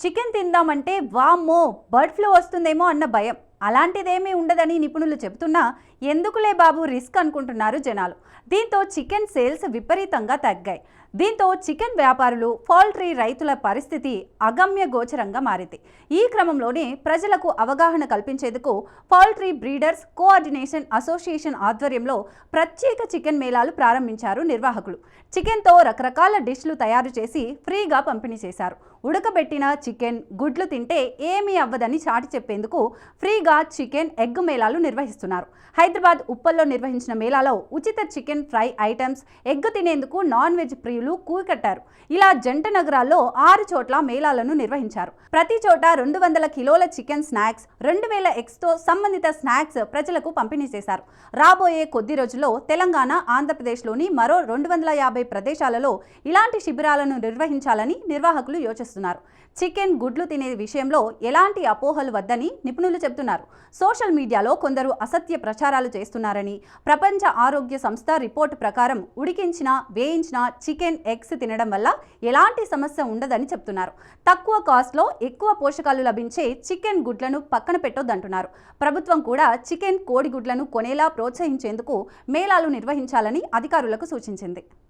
Chicken తిందామంటే వామ్మో bird flu వస్తుందేమో అన్న భయం. అలాంటిదేమీ ఉండదని నిపుణులు చెబుతున్నా ఎందుకులే బాబు రిస్క్ అనుకుంటున్నారు జనాలు. దీంతో చికెన్ సేల్స్ విపరీతంగా తగ్గాయి. దీంతో చికెన్ వ్యాపారులు, పౌల్ట్రీ రైతుల పరిస్థితి అగమ్య గోచరంగా మారింది. ఈ క్రమంలోనే ప్రజలకు అవగాహన కల్పించేందుకు పౌల్ట్రీ బ్రీడర్స్ కోఆర్డినేషన్ అసోసియేషన్ ఆధ్వర్యంలో ప్రత్యేక చికెన్ మేళాలు ప్రారంభించారు నిర్వాహకులు. చికెన్తో రకరకాల డిష్లు తయారు చేసి ఫ్రీగా పంపిణీ చేశారు. ఉడకబెట్టిన చికెన్, గుడ్లు తింటే ఏమీ అవ్వదని చాటి చెప్పేందుకు ఫ్రీగా చికెన్, ఎగ్ మేళాలు నిర్వహిస్తున్నారు. హైదరాబాద్ ఉప్పల్లో నిర్వహించిన మేళాలో ఉచిత చికెన్ ఫ్రై ఐటమ్స్, ఎగ్ తినేందుకు నాన్ వెజ్ ప్రియులు కూకట్టారు. ఇలా జంట నగరాల్లో 6 చోట్ల మేళాలను నిర్వహించారు. ప్రతి చోట 200 కిలోల చికెన్ స్నాక్స్, 2000 ఎగ్స్తో సంబంధిత స్నాక్స్ ప్రజలకు పంపిణీ చేశారు. రాబోయే కొద్ది రోజుల్లో తెలంగాణ, ఆంధ్రప్రదేశ్లోని మరో 250 ప్రదేశాలలో ఇలాంటి శిబిరాలను నిర్వహించాలని నిర్వాహకులు యోచిస్తున్నారు. చికెన్, గుడ్లు తినే విషయంలో ఎలాంటి అపోహలు వద్దని నిపుణులు చెబుతున్నారు. సోషల్ మీడియాలో కొందరు అసత్య ప్రచారాలు చేస్తున్నారని, ప్రపంచ ఆరోగ్య సంస్థ రిపోర్టు ప్రకారం ఉడికించిన, వేయించిన చికెన్, ఎగ్స్ తినడం వల్ల ఎలాంటి సమస్య ఉండదని చెప్తున్నారు. తక్కువ కాస్ట్లో ఎక్కువ పోషకాలు లభించే చికెన్, గుడ్లను పక్కన పెట్టొద్దంటున్నారు. ప్రభుత్వం కూడా చికెన్, కోడిగుడ్లను కొనేలా ప్రోత్సహించేందుకు మేళాలు నిర్వహించాలని అధికారులకు సూచించింది.